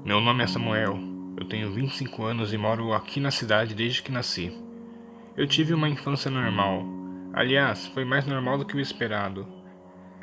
Meu nome é Samuel, eu tenho 25 anos e moro aqui na cidade desde que nasci. Eu tive uma infância normal. Aliás, foi mais normal do que o esperado.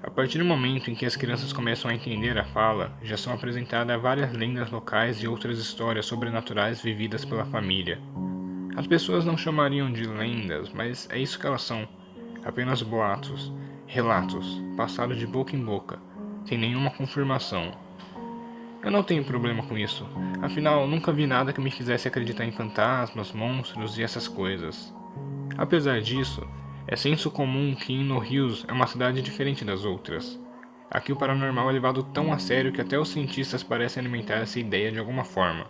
A partir do momento em que as crianças começam a entender a fala, já são apresentadas várias lendas locais e outras histórias sobrenaturais vividas pela família. As pessoas não chamariam de lendas, mas é isso que elas são. Apenas boatos, relatos, passados de boca em boca, sem nenhuma confirmação. Eu não tenho problema com isso, afinal nunca vi nada que me fizesse acreditar em fantasmas, monstros e essas coisas. Apesar disso, é senso comum que Inno Hills é uma cidade diferente das outras. Aqui o paranormal é levado tão a sério que até os cientistas parecem alimentar essa ideia de alguma forma.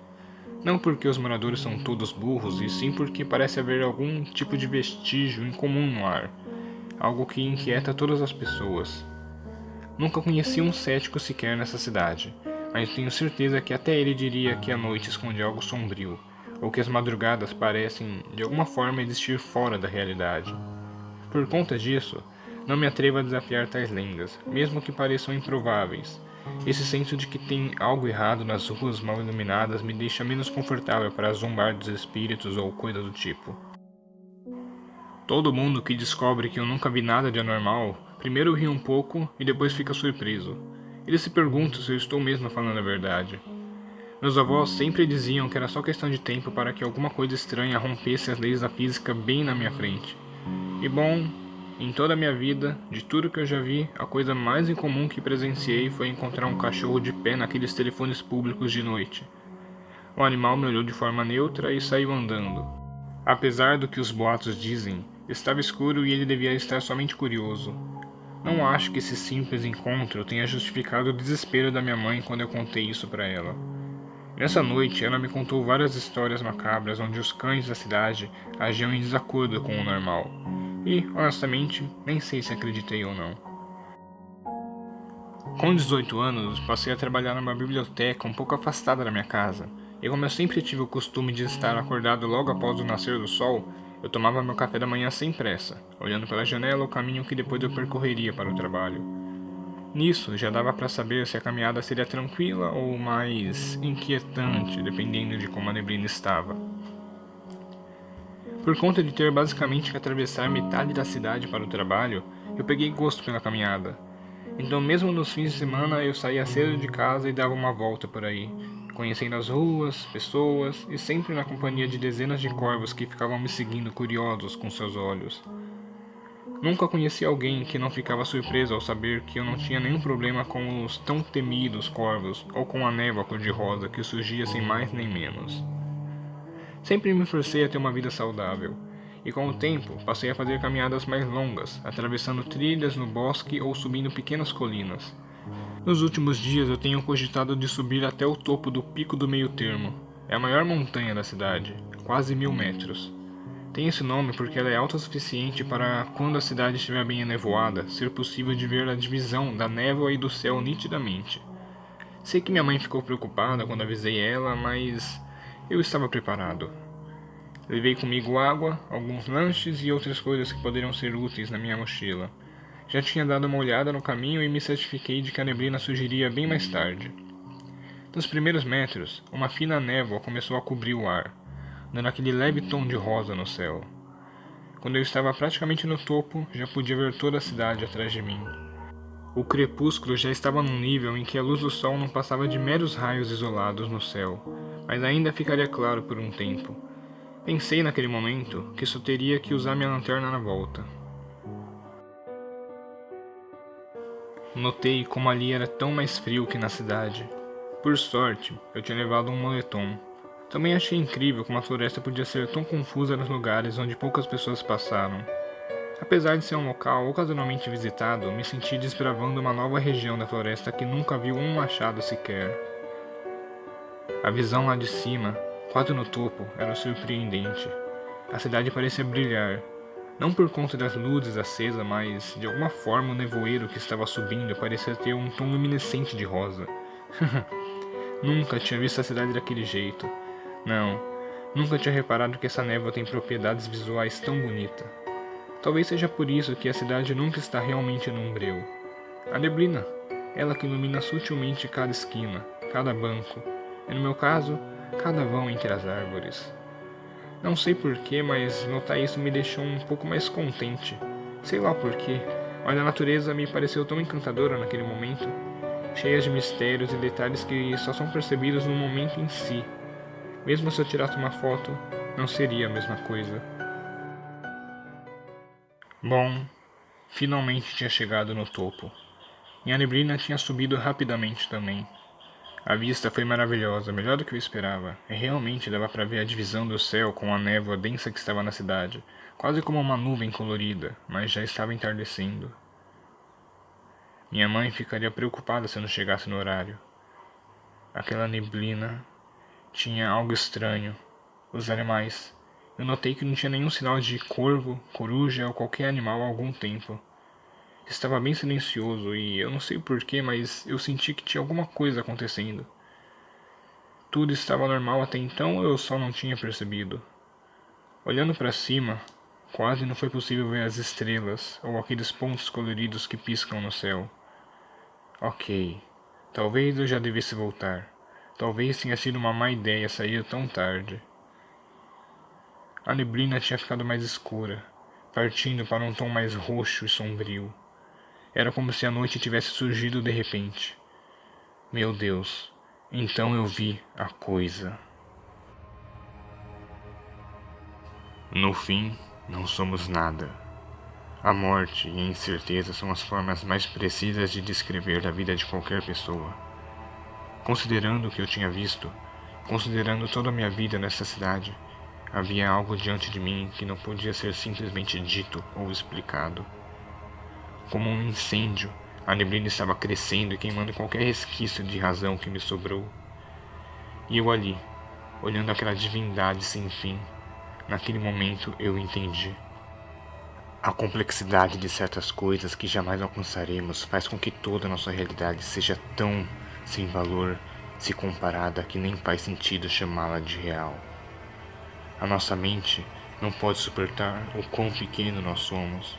Não porque os moradores são todos burros, e sim porque parece haver algum tipo de vestígio incomum no ar, algo que inquieta todas as pessoas. Nunca conheci um cético sequer nessa cidade, mas tenho certeza que até ele diria que a noite esconde algo sombrio, ou que as madrugadas parecem, de alguma forma, existir fora da realidade. Por conta disso, não me atrevo a desafiar tais lendas, mesmo que pareçam improváveis. Esse senso de que tem algo errado nas ruas mal iluminadas me deixa menos confortável para zombar dos espíritos ou coisa do tipo. Todo mundo que descobre que eu nunca vi nada de anormal, primeiro ri um pouco e depois fica surpreso. Eles se perguntam se eu estou mesmo falando a verdade. Meus avós sempre diziam que era só questão de tempo para que alguma coisa estranha rompesse as leis da física bem na minha frente. E bom, em toda a minha vida, de tudo que eu já vi, a coisa mais incomum que presenciei foi encontrar um cachorro de pé naqueles telefones públicos de noite. O animal me olhou de forma neutra e saiu andando. Apesar do que os boatos dizem, estava escuro e ele devia estar somente curioso. Não acho que esse simples encontro tenha justificado o desespero da minha mãe quando eu contei isso para ela. Nessa noite, ela me contou várias histórias macabras onde os cães da cidade agiam em desacordo com o normal. E, honestamente, nem sei se acreditei ou não. Com 18 anos, passei a trabalhar numa biblioteca um pouco afastada da minha casa. E como eu sempre tive o costume de estar acordado logo após o nascer do sol, eu tomava meu café da manhã sem pressa, olhando pela janela o caminho que depois eu percorreria para o trabalho. Nisso, já dava para saber se a caminhada seria tranquila ou mais inquietante, dependendo de como a neblina estava. Por conta de ter basicamente que atravessar metade da cidade para o trabalho, eu peguei gosto pela caminhada. Então, mesmo nos fins de semana, eu saía cedo de casa e dava uma volta por aí, conhecendo as ruas, pessoas e sempre na companhia de dezenas de corvos que ficavam me seguindo curiosos com seus olhos. Nunca conheci alguém que não ficava surpreso ao saber que eu não tinha nenhum problema com os tão temidos corvos ou com a névoa cor-de-rosa que surgia sem mais nem menos. Sempre me forcei a ter uma vida saudável, e com o tempo passei a fazer caminhadas mais longas, atravessando trilhas no bosque ou subindo pequenas colinas. Nos últimos dias eu tenho cogitado de subir até o topo do Pico do Meio Termo. É a maior montanha da cidade, quase 1000 metros. Tem esse nome porque ela é alta o suficiente para, quando a cidade estiver bem enevoada, ser possível de ver a divisão da névoa e do céu nitidamente. Sei que minha mãe ficou preocupada quando avisei ela, mas eu estava preparado. Levei comigo água, alguns lanches e outras coisas que poderiam ser úteis na minha mochila. Já tinha dado uma olhada no caminho e me certifiquei de que a neblina surgiria bem mais tarde. Nos primeiros metros, uma fina névoa começou a cobrir o ar, dando aquele leve tom de rosa no céu. Quando eu estava praticamente no topo, já podia ver toda a cidade atrás de mim. O crepúsculo já estava num nível em que a luz do sol não passava de meros raios isolados no céu, mas ainda ficaria claro por um tempo. Pensei naquele momento que só teria que usar minha lanterna na volta. Notei como ali era tão mais frio que na cidade. Por sorte, eu tinha levado um moletom. Também achei incrível como a floresta podia ser tão confusa nos lugares onde poucas pessoas passaram. Apesar de ser um local ocasionalmente visitado, me senti desbravando uma nova região da floresta que nunca viu um machado sequer. A visão lá de cima, quase no topo, era surpreendente. A cidade parecia brilhar, não por conta das luzes acesas, mas de alguma forma o nevoeiro que estava subindo parecia ter um tom luminescente de rosa. Nunca tinha visto a cidade daquele jeito. Não, nunca tinha reparado que essa névoa tem propriedades visuais tão bonitas. Talvez seja por isso que a cidade nunca está realmente num breu. A neblina, ela que ilumina sutilmente cada esquina, cada banco, e no meu caso, cada vão entre as árvores. Não sei porquê, mas notar isso me deixou um pouco mais contente. Sei lá porquê, mas a natureza me pareceu tão encantadora naquele momento, cheia de mistérios e detalhes que só são percebidos no momento em si. Mesmo se eu tirasse uma foto, não seria a mesma coisa. Bom, finalmente tinha chegado no topo. E a neblina tinha subido rapidamente também. A vista foi maravilhosa, melhor do que eu esperava. E realmente dava para ver a divisão do céu com a névoa densa que estava na cidade, quase como uma nuvem colorida, mas já estava entardecendo. Minha mãe ficaria preocupada se eu não chegasse no horário. Aquela neblina tinha algo estranho. Os animais. Eu notei que não tinha nenhum sinal de corvo, coruja ou qualquer animal há algum tempo. Estava bem silencioso e eu não sei porquê, mas eu senti que tinha alguma coisa acontecendo. Tudo estava normal até então, eu só não tinha percebido. Olhando para cima, quase não foi possível ver as estrelas ou aqueles pontos coloridos que piscam no céu. Ok, talvez eu já devesse voltar. Talvez tenha sido uma má ideia sair tão tarde. A neblina tinha ficado mais escura, partindo para um tom mais roxo e sombrio. Era como se a noite tivesse surgido de repente. Meu Deus, então eu vi a coisa. No fim, não somos nada. A morte e a incerteza são as formas mais precisas de descrever a vida de qualquer pessoa. Considerando o que eu tinha visto, considerando toda a minha vida nessa cidade, havia algo diante de mim que não podia ser simplesmente dito ou explicado. Como um incêndio, a neblina estava crescendo e queimando qualquer resquício de razão que me sobrou. E eu ali, olhando aquela divindade sem fim, naquele momento eu entendi. A complexidade de certas coisas que jamais alcançaremos faz com que toda a nossa realidade seja tão sem valor se comparada que nem faz sentido chamá-la de real. A nossa mente não pode suportar o quão pequeno nós somos.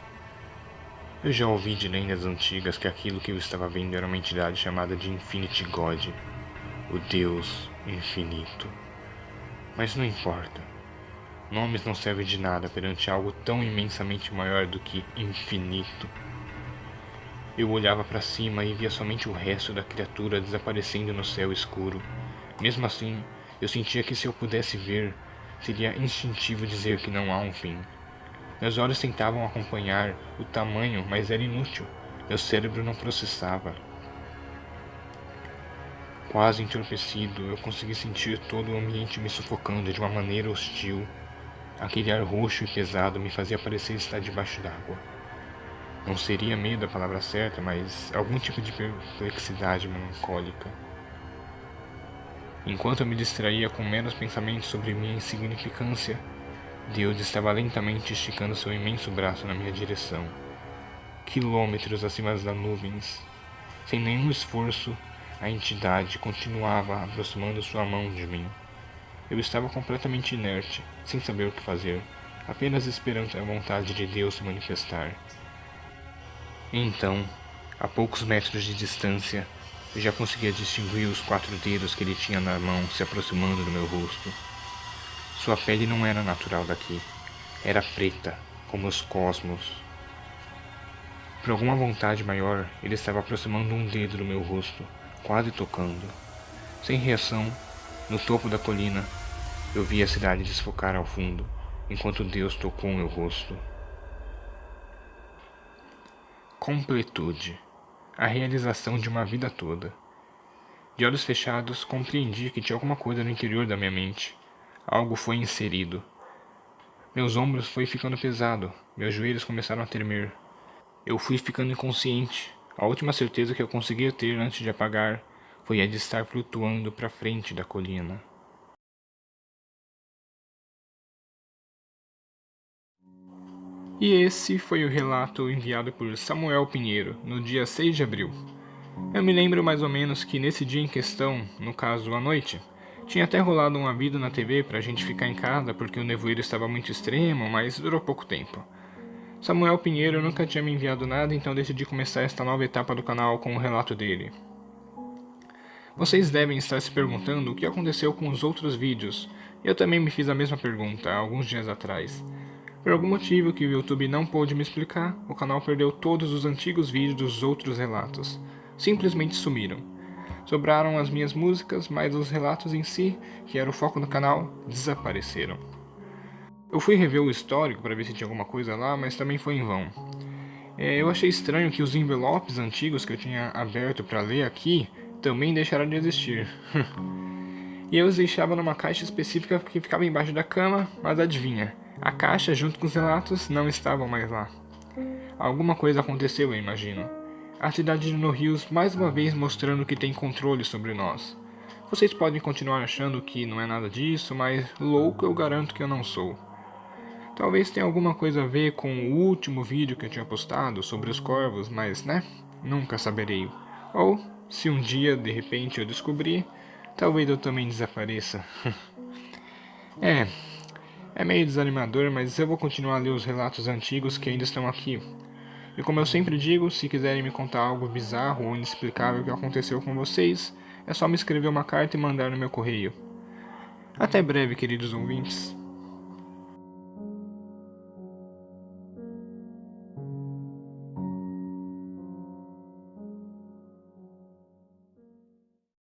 Eu já ouvi de lendas antigas que aquilo que eu estava vendo era uma entidade chamada de Infinity God, o Deus infinito. Mas não importa. Nomes não servem de nada perante algo tão imensamente maior do que infinito. Eu olhava para cima e via somente o resto da criatura desaparecendo no céu escuro. Mesmo assim, eu sentia que se eu pudesse ver, seria instintivo dizer que não há um fim. Meus olhos tentavam acompanhar o tamanho, mas era inútil. Meu cérebro não processava. Quase entorpecido, eu consegui sentir todo o ambiente me sufocando de uma maneira hostil. Aquele ar roxo e pesado me fazia parecer estar debaixo d'água. Não seria medo a palavra certa, mas algum tipo de perplexidade melancólica. Enquanto eu me distraía com meros pensamentos sobre minha insignificância, Deus estava lentamente esticando seu imenso braço na minha direção. Quilômetros acima das nuvens. Sem nenhum esforço, a entidade continuava aproximando sua mão de mim. Eu estava completamente inerte, sem saber o que fazer, apenas esperando a vontade de Deus se manifestar. Então, a poucos metros de distância, eu já conseguia distinguir os 4 dedos que ele tinha na mão se aproximando do meu rosto. Sua pele não era natural daqui. Era preta, como os cosmos. Por alguma vontade maior, ele estava aproximando um dedo do meu rosto, quase tocando. Sem reação, no topo da colina, eu vi a cidade desfocar ao fundo, enquanto Deus tocou meu rosto. Completude. A realização de uma vida toda. De olhos fechados, compreendi que tinha alguma coisa no interior da minha mente. Algo foi inserido. Meus ombros foi ficando pesado, meus joelhos começaram a tremer. Eu fui ficando inconsciente. A última certeza que eu conseguia ter antes de apagar foi a de estar flutuando para frente da colina. E esse foi o relato enviado por Samuel Pinheiro, no dia 6 de abril. Eu me lembro mais ou menos que nesse dia em questão, no caso à noite, tinha até rolado um aviso na TV pra gente ficar em casa porque o nevoeiro estava muito extremo, mas durou pouco tempo. Samuel Pinheiro nunca tinha me enviado nada, então decidi começar esta nova etapa do canal com o relato dele. Vocês devem estar se perguntando o que aconteceu com os outros vídeos. Eu também me fiz a mesma pergunta há alguns dias atrás. Por algum motivo que o YouTube não pôde me explicar, o canal perdeu todos os antigos vídeos dos outros relatos. Simplesmente sumiram. Sobraram as minhas músicas, mas os relatos em si, que era o foco do canal, desapareceram. Eu fui rever o histórico para ver se tinha alguma coisa lá, mas também foi em vão. Eu achei estranho que os envelopes antigos que eu tinha aberto para ler aqui também deixaram de existir. E eu os deixava numa caixa específica que ficava embaixo da cama, mas adivinha, a caixa junto com os relatos não estavam mais lá. Alguma coisa aconteceu, eu imagino. A cidade de No Hills mais uma vez mostrando que tem controle sobre nós. Vocês podem continuar achando que não é nada disso, mas louco eu garanto que eu não sou. Talvez tenha alguma coisa a ver com o último vídeo que eu tinha postado sobre os corvos, mas né, nunca saberei. Ou, se um dia de repente eu descobrir, talvez eu também desapareça. É meio desanimador, mas eu vou continuar a ler os relatos antigos que ainda estão aqui. E como eu sempre digo, se quiserem me contar algo bizarro ou inexplicável que aconteceu com vocês, é só me escrever uma carta e mandar no meu correio. Até breve, queridos ouvintes.